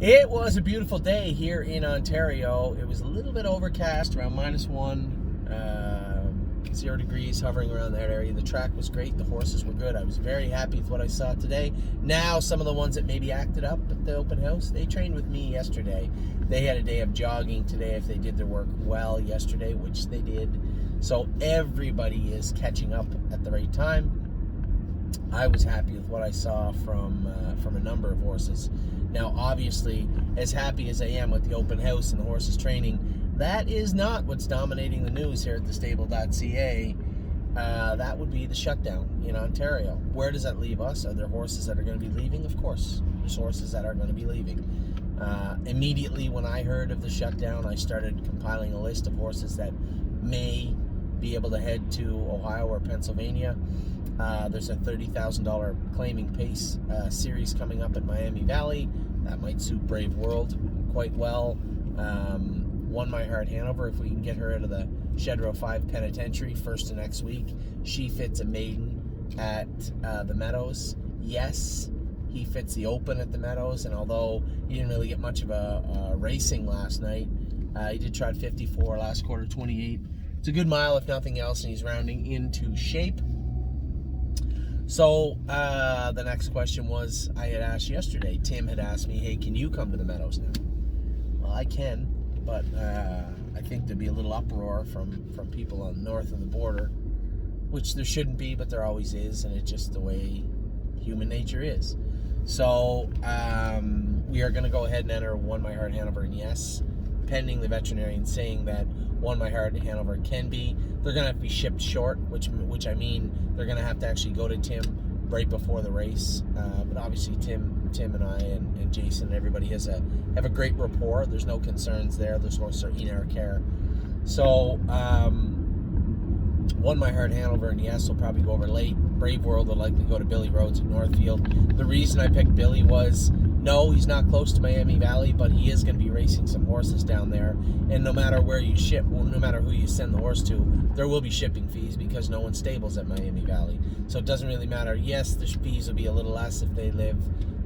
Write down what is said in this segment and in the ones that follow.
It was a beautiful day here in Ontario. It was a little bit overcast, around -1, 0 degrees, hovering around that area. The track was great. The horses were good. I was very happy with what I saw today. Now, some of the ones that maybe acted up at the open house, they trained with me yesterday. They had a day of jogging today if they did their work well yesterday, which they did. So everybody is catching up at the right time. I was happy with what I saw from a number of horses. Now, obviously, as happy as I am with the open house and the horses training, that is not what's dominating the news here at thestable.ca. That would be the shutdown in Ontario. Where does that leave us? Are there horses that are going to be leaving? Of course, there's horses that are going to be leaving. Immediately when I heard of the shutdown, I started compiling a list of horses that may be able to head to Ohio or Pennsylvania. There's a $30,000 claiming pace series coming up at Miami Valley. That might suit Brave World quite well. One My Heart Hanover, if we can get her out of the Shedrow 5 penitentiary first of next week. She fits a maiden at the Meadows. Yes, he fits the Open at the Meadows, and although he didn't really get much of a racing last night, he did trot 54, last quarter 28. It's a good mile if nothing else, and he's rounding into shape. So the next question was, I had asked yesterday, Tim had asked me, hey, can you come to the Meadows now? Well, I can, but I think there'd be a little uproar from people on north of the border, which there shouldn't be, but there always is, and it's just the way human nature is. So we are going to go ahead and enter One My Heart Hanover, and yes, pending the veterinarian saying that One My Heart Hanover can be. They're going to have to be shipped short, which I mean they're going to have to actually go to Tim right before the race. But obviously Tim and I and Jason and everybody have a great rapport. There's no concerns there. Those horses are in our care. So One My Heart Hanover and yes will probably go over late. Brave World will likely go to Billy Rhodes at Northfield. The reason I picked Billy was, no, he's not close to Miami Valley, but he is going to be racing some horses down there. And no matter where you ship, no matter who you send the horse to, there will be shipping fees because no one stables at Miami Valley. So it doesn't really matter. Yes, the fees will be a little less if they live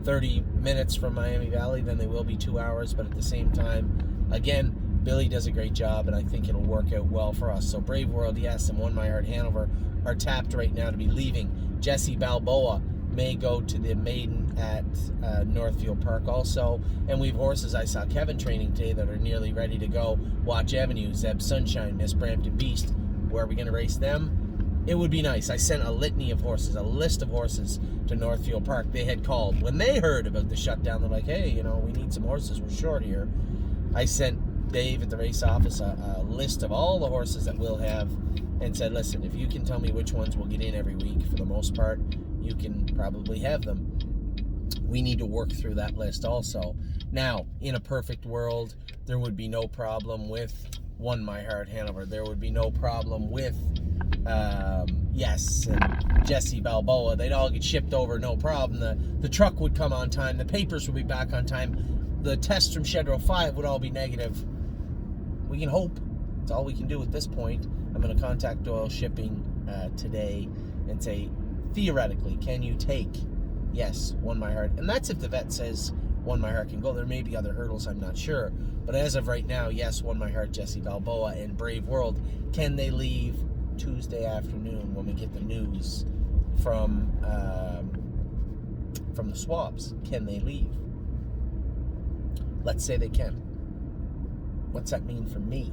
30 minutes from Miami Valley than they will be 2 hours. But at the same time, again, Billy does a great job, and I think it'll work out well for us. So Brave World, yes, and One My Heart Hanover are tapped right now to be leaving. Jesse Balboa may go to the maiden at Northfield Park also. And we have horses, I saw Kevin training today, that are nearly ready to go. Watch Avenue, Zeb Sunshine, Miss Brampton Beast. Where are we going to race them? It would be nice. I sent a litany of horses, a list of horses to Northfield Park. They had called. When they heard about the shutdown, they're like, hey, we need some horses. We're short here. I sent Dave at the race office a list of all the horses that we'll have and said, listen, if you can tell me which ones will get in every week, for the most part, you can probably have them. We need to work through that list also. Now, in a perfect world, there would be no problem with One My Heart Hanover. There would be no problem with yes, and Jesse Balboa. They'd all get shipped over, no problem. The truck would come on time. The papers would be back on time. The tests from Shedrow 5 would all be negative. We can hope. That's all we can do at this point. I'm going to contact Doyle Shipping today and say, theoretically, can you take, yes, One My Heart? And that's if the vet says One My Heart can go. There may be other hurdles, I'm not sure. But as of right now, yes, One My Heart, Jesse Balboa, and Brave World. Can they leave Tuesday afternoon when we get the news from the swabs? Can they leave? Let's say they can. What's that mean for me?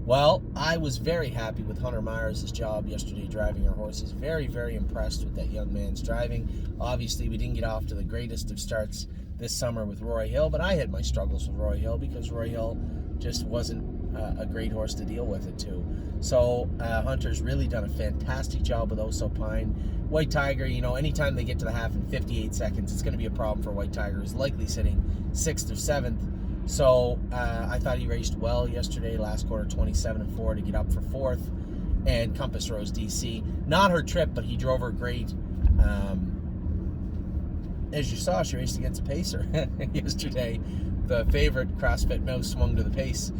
Well, I was very happy with Hunter Myers' job yesterday driving our horses. Very, very impressed with that young man's driving. Obviously, we didn't get off to the greatest of starts this summer with Roy Hill, but I had my struggles with Roy Hill because Roy Hill just wasn't a great horse to deal with it too. So Hunter's really done a fantastic job with Oso Pine. White Tiger, anytime they get to the half in 58 seconds, it's going to be a problem for White Tiger. He's likely sitting 6th or 7th. So I thought he raced well yesterday, last quarter 27-4 to get up for 4th. And Compass Rose DC, not her trip, but he drove her great. As you saw, she raced against a pacer yesterday. The favorite CrossFit Mouse swung to the pace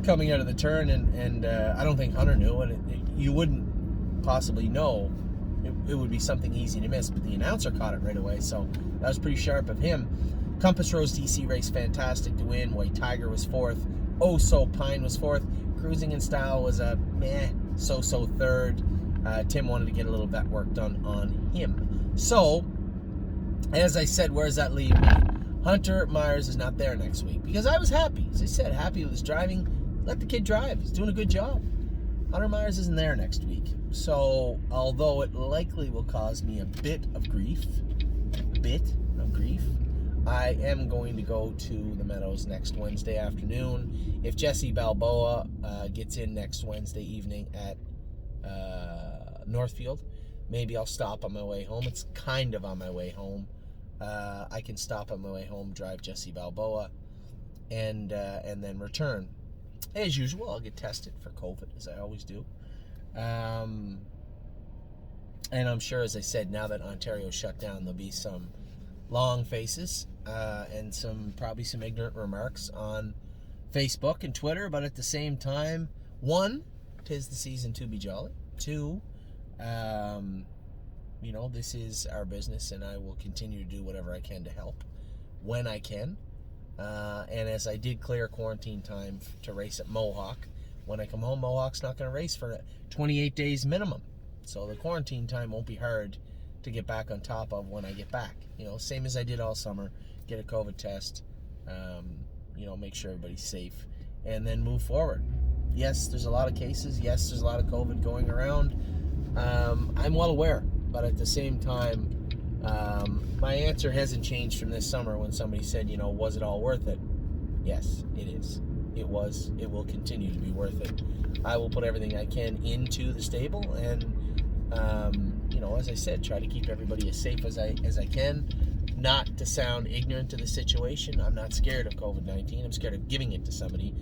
coming out of the turn, and I don't think Hunter knew, and you wouldn't possibly know. It would be something easy to miss, but the announcer caught it right away, so that was pretty sharp of him. Compass Rose DC race, fantastic to win. White Tiger was fourth. Oh So Pine was fourth. Cruising in Style was a so-so third. Tim wanted to get a little vet work done on him. So, as I said, where does that leave me? Hunter Myers is not there next week because I was happy. As I said, happy with his driving. Let the kid drive. He's doing a good job. Hunter Myers isn't there next week. So, although it likely will cause me a bit of grief, I am going to go to the Meadows next Wednesday afternoon. If Jesse Balboa gets in next Wednesday evening at Northfield, maybe I'll stop on my way home. It's kind of on my way home. I can stop on my way home, drive Jesse Balboa, and then return. As usual, I'll get tested for COVID, as I always do. And I'm sure, as I said, now that Ontario shut down, there'll be some long faces and probably some ignorant remarks on Facebook and Twitter. But at the same time, one, 'tis the season to be jolly. Two, this is our business, and I will continue to do whatever I can to help when I can. And as I did clear quarantine time to race at Mohawk, when I come home, Mohawk's not going to race for 28 days minimum. So the quarantine time won't be hard to get back on top of when I get back. Same as I did all summer, get a COVID test, make sure everybody's safe, and then move forward. Yes, there's a lot of cases. Yes, there's a lot of COVID going around. I'm well aware, but at the same time, my answer hasn't changed from this summer when somebody said, was it all worth it? Yes, it is. It was. It will continue to be worth it. I will put everything I can into the stable, and as I said, try to keep everybody as safe as I can. Not to sound ignorant to the situation, I'm not scared of COVID-19. I'm scared of giving it to somebody.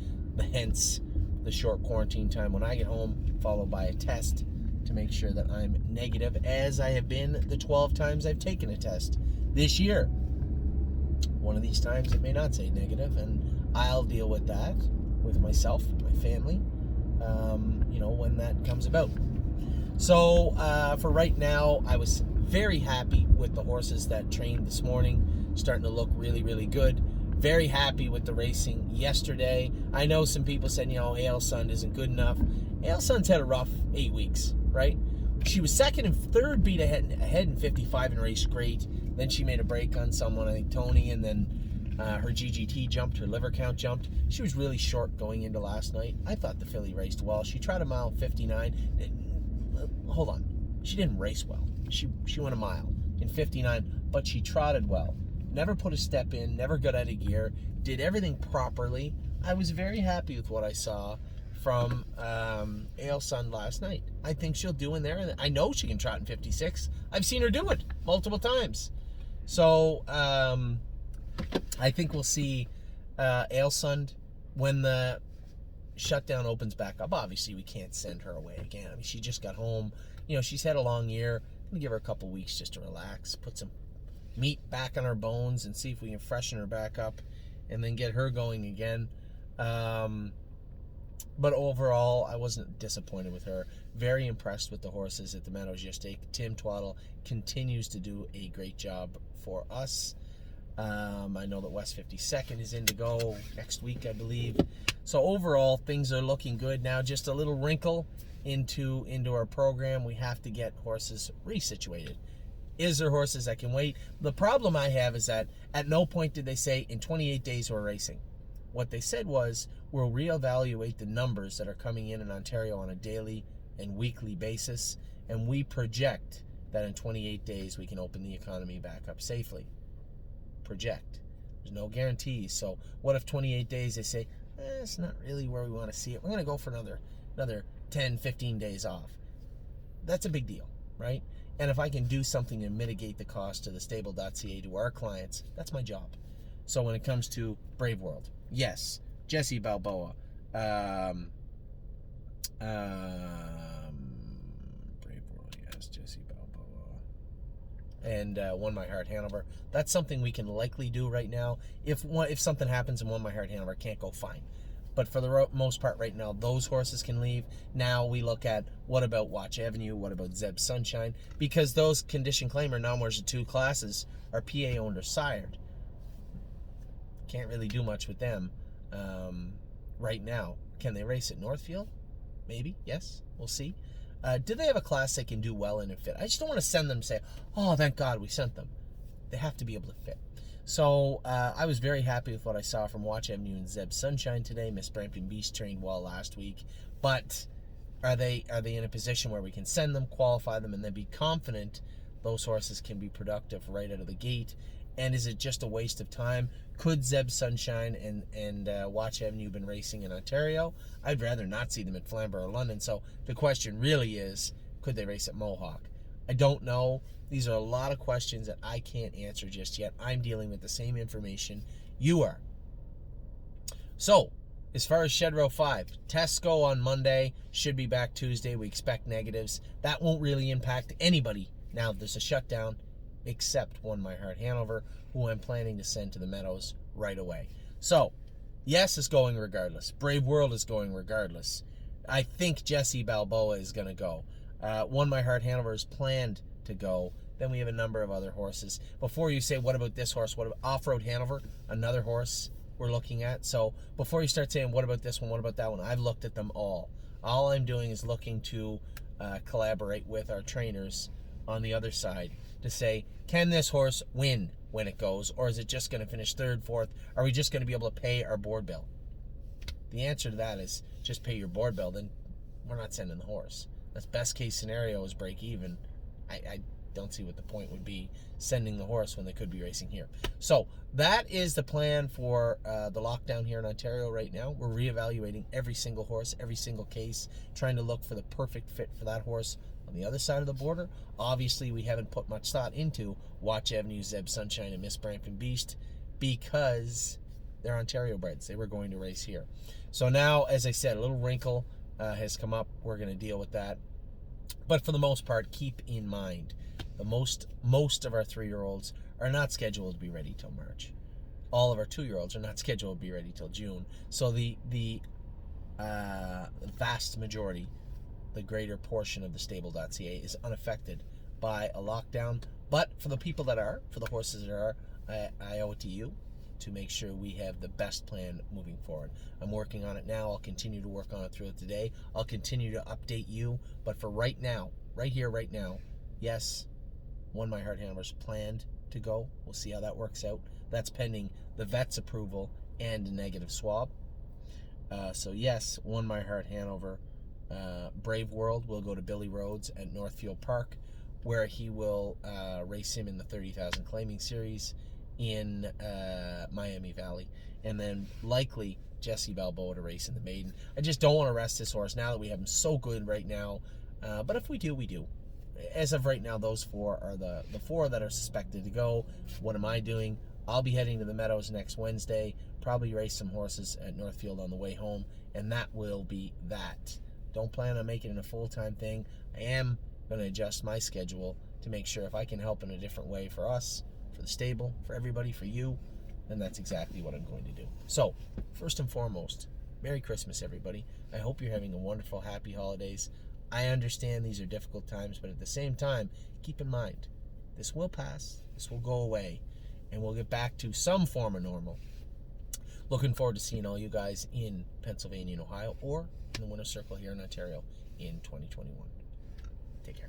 Hence the short quarantine time when I get home, followed by a test to make sure that I'm negative, as I have been the 12 times I've taken a test this year. One of these times it may not say negative, and I'll deal with that with myself, my family, when that comes about. So for right now, I was very happy with the horses that trained this morning, starting to look really, really good. Very happy with the racing yesterday. I know some people said, Ailsund isn't good enough. Ailsund's had a rough 8 weeks, right? She was second and third, beat ahead in 55 and raced great. Then she made a break on someone, I think Tony, and then her GGT jumped, her liver count jumped. She was really short going into last night. I thought the filly raced well. She tried a mile 59. Hold on. She didn't race well. She went a mile in 59, but she trotted well. Never put a step in, never got out of gear, did everything properly. I was very happy with what I saw from Ailsund last night. I think she'll do in there, and I know she can trot in 56. I've seen her do it multiple times. So I think we'll see Ailsund when the shutdown opens back up. Obviously, we can't send her away again. I mean, she just got home. She's had a long year. I'm going to give her a couple weeks just to relax, put some meat back on her bones, and see if we can freshen her back up and then get her going again. But overall, I wasn't disappointed with her. Very impressed with the horses at the Meadows yesterday. Tim Twaddle continues to do a great job for us. I know that West 52nd is in to go next week, I believe. So overall, things are looking good. Now, just a little wrinkle into our program. We have to get horses resituated. Is there horses that can wait? The problem I have is that at no point did they say in 28 days we're racing. What they said was, we'll reevaluate the numbers that are coming in Ontario on a daily and weekly basis, and we project that in 28 days we can open the economy back up safely. Project. There's no guarantees. So what if 28 days they say, it's not really where we want to see it. We're going to go for another 10, 15 days off. That's a big deal, right? And if I can do something to mitigate the cost to the stable.ca to our clients, that's my job. So when it comes to Brave World, yes, Jesse Balboa, Brave World, yes, Jesse Balboa, and One My Heart Hanover. That's something we can likely do right now. If something happens and One My Heart Hanover can't go, fine. But for the most part right now, those horses can leave. Now we look at, what about Watch Avenue? What about Zeb Sunshine? Because those condition claimer numbers of two classes are PA owned or sired. can't really do much with them right now. Can they race at Northfield? Maybe, yes, we'll see. Do they have a class they can do well in and fit? I just don't want to send them and say, oh, thank God we sent them. They have to be able to fit. So I was very happy with what I saw from Watch Avenue and Zeb Sunshine today. Miss Brampton Beast trained well last week. But are they in a position where we can send them, qualify them, and then be confident those horses can be productive right out of the gate? And is it just a waste of time? Could Zeb Sunshine and Watch Avenue been racing in Ontario? I'd rather not see them at Flamborough or London. So the question really is, could they race at Mohawk? I don't know. These are a lot of questions that I can't answer just yet. I'm dealing with the same information you are. So, as far as Shed Row 5, tests go on Monday, should be back Tuesday. We expect negatives. That won't really impact anybody now there's a shutdown, except One My Heart Hanover, who I'm planning to send to the Meadows right away. So, yes, it's going regardless. Brave World is going regardless. I think Jesse Balboa is going to go. One My Heart Hanover is planned to go. Then we have a number of other horses. Before you say, what about this horse? What about Off-Road Hanover? Another horse we're looking at. So before you start saying, what about this one? What about that one? I've looked at them all. All I'm doing is looking to collaborate with our trainers on the other side to say, can this horse win when it goes? Or is it just going to finish third, fourth? Are we just going to be able to pay our board bill? The answer to that is just pay your board bill. Then we're not sending the horse. That's best case scenario is break even. I don't see what the point would be sending the horse when they could be racing here. So that is the plan for the lockdown here in Ontario right now. We're reevaluating every single horse, every single case, trying to look for the perfect fit for that horse on the other side of the border. Obviously, we haven't put much thought into Watch Avenue, Zeb Sunshine, and Miss Brampton Beast because they're Ontario breds. They were going to race here. So now, as I said, a little wrinkle has come up. We're going to deal with that. But for the most part, keep in mind, the most of our 3-year-olds are not scheduled to be ready till March. All of our 2-year-olds are not scheduled to be ready till June. So the vast majority, the greater portion of the stable.ca is unaffected by a lockdown. But for the people that are, for the horses that are, I owe it to you to make sure we have the best plan moving forward. I'm working on it now. I'll continue to work on it throughout the day. I'll continue to update you. But for right now, right here, right now, yes, One My Heart Hanover's planned to go. We'll see how that works out. That's pending the vet's approval and a negative swab. So yes, One My Heart Hanover. Brave World will go to Billy Rhodes at Northfield Park, where he will race him in the 30,000 claiming series in Miami Valley, and then likely Jesse Balboa to race in the maiden. I just don't want to rest this horse now that we have him so good right now, but if we do, we do. As of right now, those 4 are the 4 that are suspected to go. What am I doing? I'll be heading to the Meadows next Wednesday, probably race some horses at Northfield on the way home, and that will be that. Don't plan on making it a full-time thing. I am going to adjust my schedule to make sure if I can help in a different way for us, for the stable, for everybody, for you, then that's exactly what I'm going to do. So, first and foremost, Merry Christmas, everybody. I hope you're having a wonderful, happy holidays. I understand these are difficult times, but at the same time, keep in mind, this will pass, this will go away, and we'll get back to some form of normal. Looking forward to seeing all you guys in Pennsylvania and Ohio, or in the Winter Circle here in Ontario in 2021. Take care.